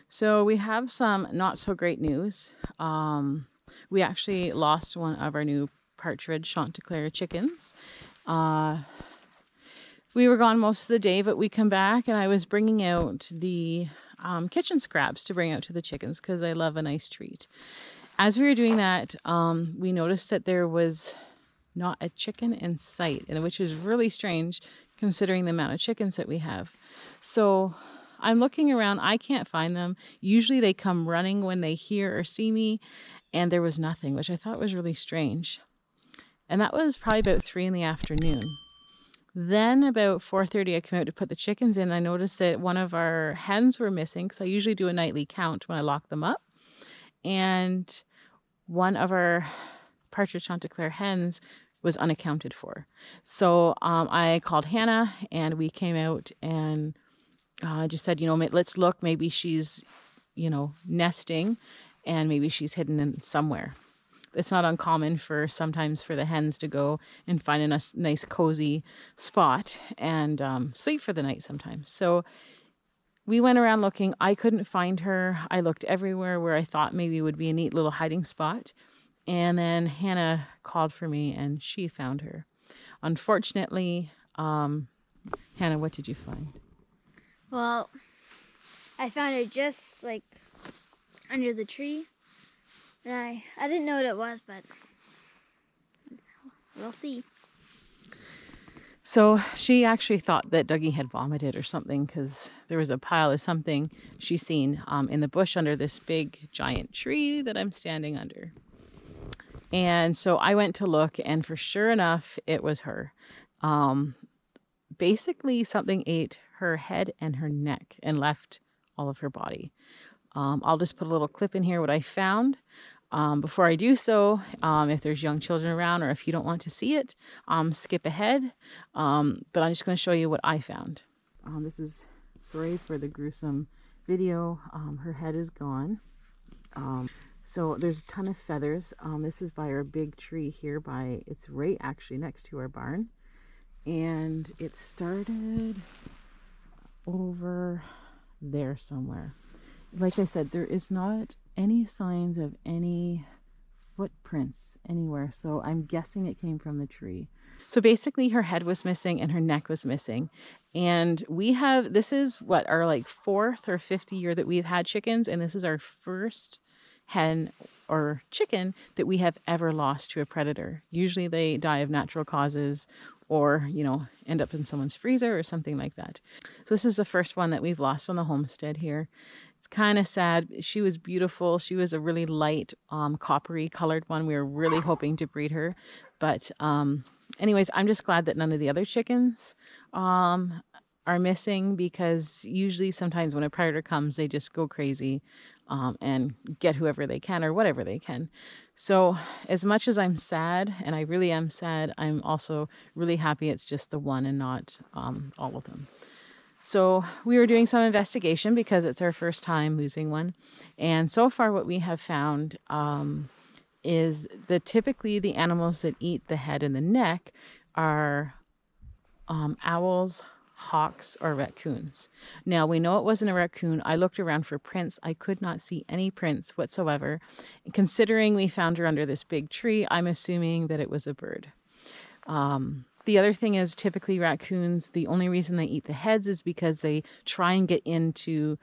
So we have some not so great news. We actually lost one of our new Partridge Chantecler chickens. We were gone most of the day, but we come back and I was bringing out the kitchen scraps to bring out to the chickens because I love a nice treat. As we were doing that, we noticed that there was not a chicken in sight, and which is really strange considering the amount of chickens that we have. So I'm looking around. I can't find them. Usually they come running when they hear or see me, and there was nothing, which I thought was really strange. And that was probably about 3 in the afternoon. Then about 4:30, I came out to put the chickens in. I noticed that one of our hens were missing because I usually do a nightly count when I lock them up. And one of our Partridge Chantecler hens was unaccounted for. So I called Hannah and we came out and just said, let's look. Maybe she's, nesting and maybe she's hidden in somewhere. It's not uncommon sometimes for the hens to go and find a nice cozy spot and sleep for the night sometimes. So we went around looking. I couldn't find her. I looked everywhere where I thought maybe would be a neat little hiding spot. And then Hannah called for me and she found her. Unfortunately, Hannah, what did you find? Well, I found her just like under the tree. And I didn't know what it was, but we'll see. So she actually thought that Dougie had vomited or something because there was a pile of something she seen in the bush under this big giant tree that I'm standing under. And so I went to look, and for sure enough, it was her. Basically, something ate her head and her neck and left all of her body. I'll just put a little clip in here what I found. Before I do so, if there's young children around or if you don't want to see it, skip ahead. But I'm just going to show you what I found. Sorry for the gruesome video. Her head is gone. So there's a ton of feathers. This is by our big tree here it's right actually next to our barn. And it started over there somewhere. Like I said, there is not any signs of any footprints anywhere. So I'm guessing it came from the tree. So basically her head was missing and her neck was missing. And this is our like 4th or 5th year that we've had chickens. And this is our first hen or chicken that we have ever lost to a predator. Usually they die of natural causes or, end up in someone's freezer or something like that. So this is the first one that we've lost on the homestead here. It's kind of sad. She was beautiful. She was a really light, coppery colored one. We were really hoping to breed her. But anyways, I'm just glad that none of the other chickens are missing, because usually sometimes when a predator comes, they just go crazy and get whoever they can or whatever they can. So as much as I'm sad, and I really am sad, I'm also really happy it's just the one and not all of them. So we were doing some investigation because it's our first time losing one. And so far what we have found is that typically the animals that eat the head and the neck are owls, hawks, or raccoons. Now, we know it wasn't a raccoon. I looked around for prints. I could not see any prints whatsoever. And considering we found her under this big tree, I'm assuming that it was a bird. The other thing is typically raccoons, the only reason they eat the heads is because they try and get into,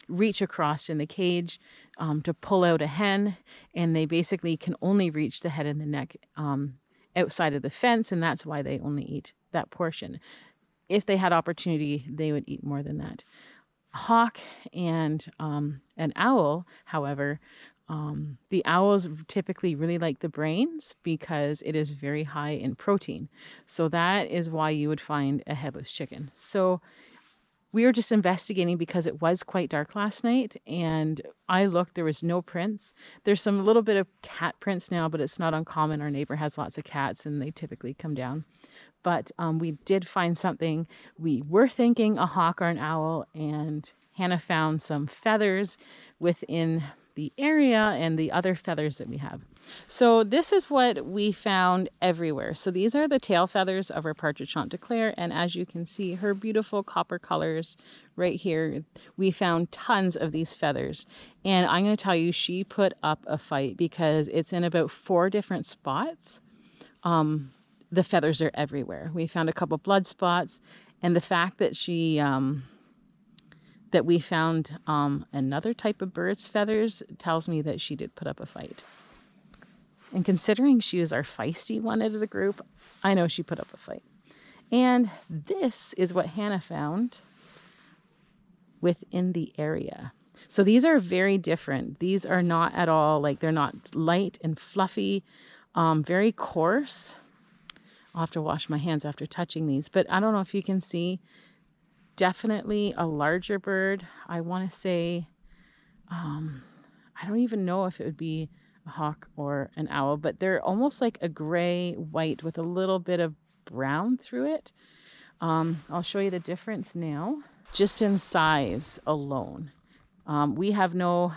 reach across in the cage to pull out a hen, and they basically can only reach the head and the neck outside of the fence, and that's why they only eat that portion. If they had opportunity, they would eat more than that. A hawk and an owl, however, the owls typically really like the brains because it is very high in protein. So that is why you would find a headless chicken. So we were just investigating because it was quite dark last night, and I looked, there was no prints. There's some little bit of cat prints now, but it's not uncommon. Our neighbor has lots of cats and they typically come down. But we did find something. We were thinking a hawk or an owl, and Hannah found some feathers within the area and the other feathers that we have. So this is what we found everywhere. So these are the tail feathers of our Partridge Chantecler, and as you can see, her beautiful copper colors right here. We found tons of these feathers, and I'm going to tell you, she put up a fight because it's in about 4 different spots. The feathers are everywhere. We found a couple blood spots, and the fact that that we found another type of bird's feathers tells me that she did put up a fight. And considering she was our feisty one out of the group, I know she put up a fight. And this is what Hannah found within the area. So these are very different. These are not at all, like, they're not light and fluffy, very coarse. I'll have to wash my hands after touching these, but I don't know if you can see. Definitely a larger bird. I want to say, I don't even know if it would be a hawk or an owl, but they're almost like a gray white with a little bit of brown through it. I'll show you the difference now, just in size alone. We have no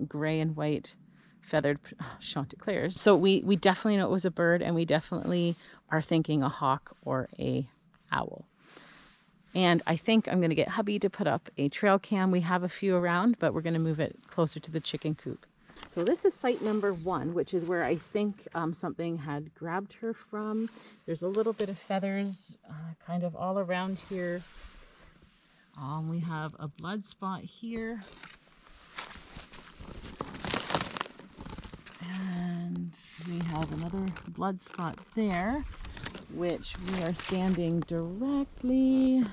gray and white feathered Chanteclers, so we definitely know it was a bird, and we definitely are thinking a hawk or a owl. And I think I'm going to get hubby to put up a trail cam. We have a few around, but we're going to move it closer to the chicken coop. So this is site number 1, which is where I think something had grabbed her from. There's a little bit of feathers kind of all around here. We have a blood spot here. And we have another blood spot there, which we are standing directly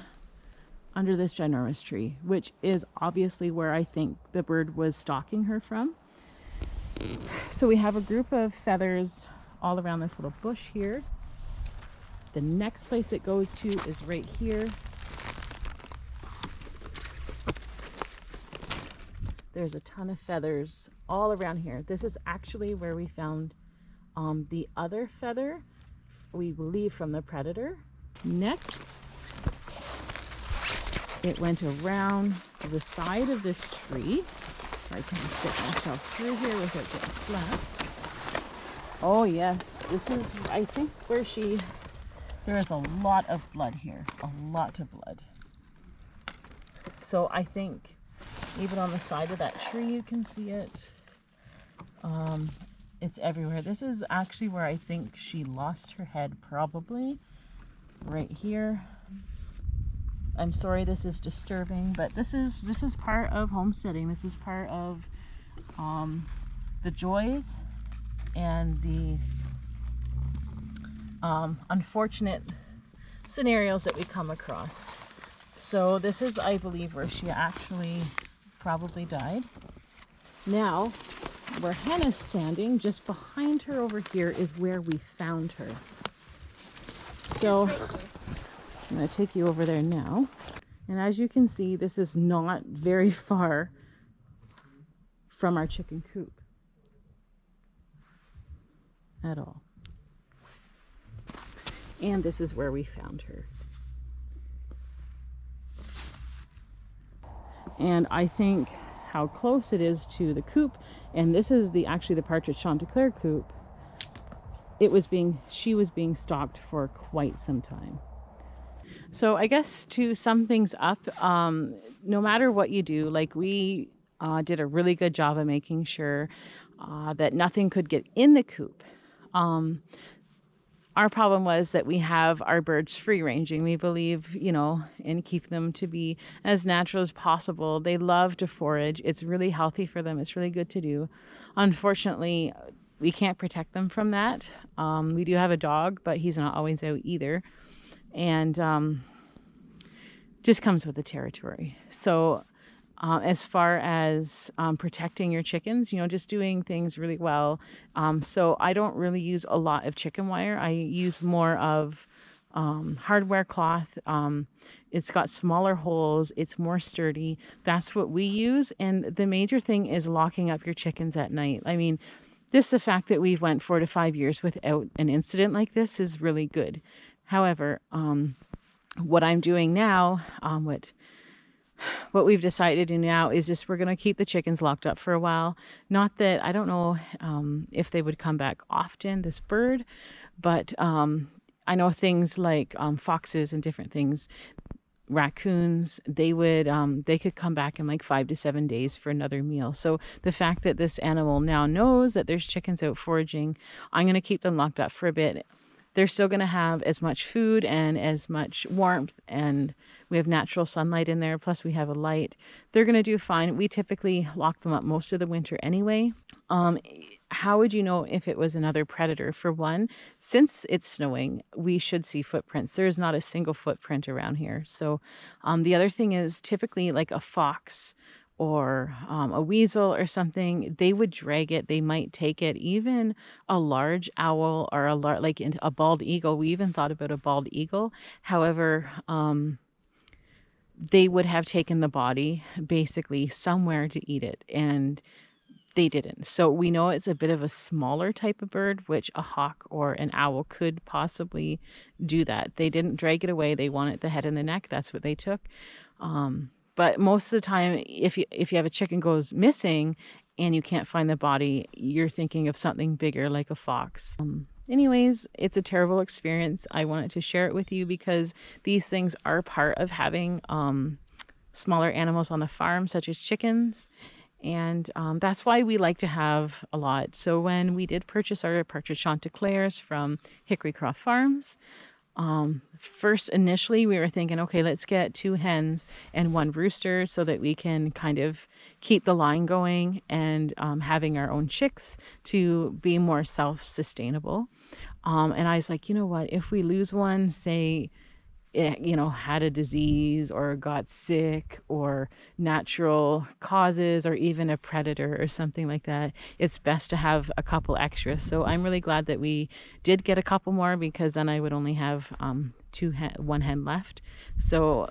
under this ginormous tree, which is obviously where I think the bird was stalking her from. So we have a group of feathers all around this little bush here. The next place it goes to is right here. There's a ton of feathers all around here. This is actually where we found the other feather, we believe, from the predator. Next, it went around the side of this tree. I can just get myself through here without getting slapped. Oh yes, this is, I think, where there is a lot of blood here, a lot of blood. So I think even on the side of that tree you can see it. It's everywhere. This is actually where I think she lost her head, probably. Right here. I'm sorry this is disturbing, but this is part of homesteading. This is part of the joys and the unfortunate scenarios that we come across. So this is, I believe, where she actually probably died. Now, where Hannah's standing, just behind her over here, is where we found her. So I'm going to take you over there now. And as you can see, this is not very far from our chicken coop at all. And this is where we found her. And I think how close it is to the coop, and this is actually the Partridge Chantecler coop. She was being stalked for quite some time. So I guess to sum things up, no matter what you do, like we did a really good job of making sure that nothing could get in the coop. Our problem was that we have our birds free ranging. We believe, and keep them to be as natural as possible. They love to forage. It's really healthy for them. It's really good to do. Unfortunately, we can't protect them from that. We do have a dog, but he's not always out either. And just comes with the territory. So as far as protecting your chickens, just doing things really well. So I don't really use a lot of chicken wire. I use more of hardware cloth. It's got smaller holes. It's more sturdy. That's what we use. And the major thing is locking up your chickens at night. I mean, just the fact that we've went 4 to 5 years without an incident like this is really good. However, what I'm doing now, what what we've decided to do now is just we're going to keep the chickens locked up for a while. Not that I don't know if they would come back often, this bird, but I know things like foxes and different things, raccoons, they could come back in like 5 to 7 days for another meal. So the fact that this animal now knows that there's chickens out foraging, I'm going to keep them locked up for a bit. They're still going to have as much food and as much warmth, and we have natural sunlight in there, plus we have a light. They're going to do fine. We typically lock them up most of the winter anyway. How would you know if it was another predator? For one, since it's snowing, we should see footprints. There's not a single footprint around here. So the other thing is typically like a fox or a weasel or something, they would drag it. They might take it. Even a large owl or a bald eagle. We even thought about a bald eagle. However, they would have taken the body basically somewhere to eat it, and they didn't. So we know it's a bit of a smaller type of bird, which a hawk or an owl could possibly do that. They didn't drag it away. They wanted the head and the neck. That's what they took. But most of the time, if you have a chicken goes missing and you can't find the body, you're thinking of something bigger like a fox. Anyways, it's a terrible experience. I wanted to share it with you because these things are part of having smaller animals on the farm, such as chickens. And that's why we like to have a lot. So when we did purchase our Partridge Chanteclers from Hickory Croft Farms, first initially we were thinking, okay, let's get 2 hens and 1 rooster so that we can kind of keep the line going and having our own chicks to be more self-sustainable. And I was like, you know what, if we lose one, say, had a disease or got sick or natural causes or even a predator or something like that, it's best to have a couple extras. So I'm really glad that we did get a couple more, because then I would only have 1 hen left. So,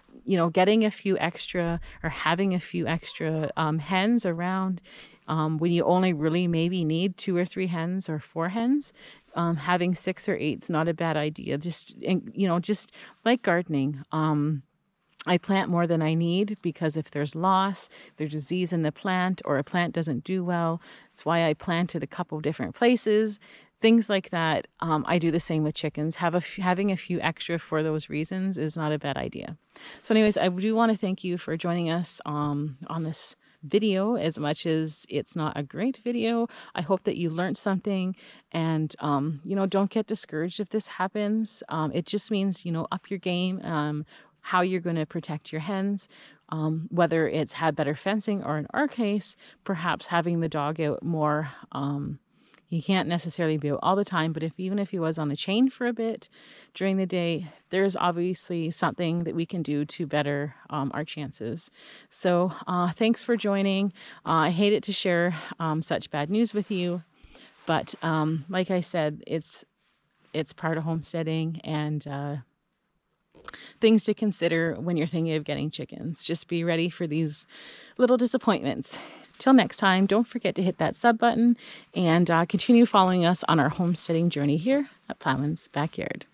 getting a few extra or having a few extra hens around when you only really maybe need 2 or 3 hens or 4 hens, having 6 or 8 is not a bad idea. Just like gardening. I plant more than I need, because if there's loss, there's disease in the plant, or a plant doesn't do well, that's why I planted a couple different places. Things like that. I do the same with chickens. Having a few extra for those reasons is not a bad idea. So anyways, I do want to thank you for joining us on this video. As much as it's not a great video, I hope that you learned something, and don't get discouraged if this happens. It just means up your game, how you're going to protect your hens, whether it's had better fencing, or in our case perhaps having the dog out more. He can't necessarily be out all the time, but even if he was on a chain for a bit during the day, there's obviously something that we can do to better our chances. So thanks for joining. I hate it to share such bad news with you, but like I said, it's part of homesteading, and things to consider when you're thinking of getting chickens. Just be ready for these little disappointments. Till next time, don't forget to hit that sub button and continue following us on our homesteading journey here at Ploughman's Backyard.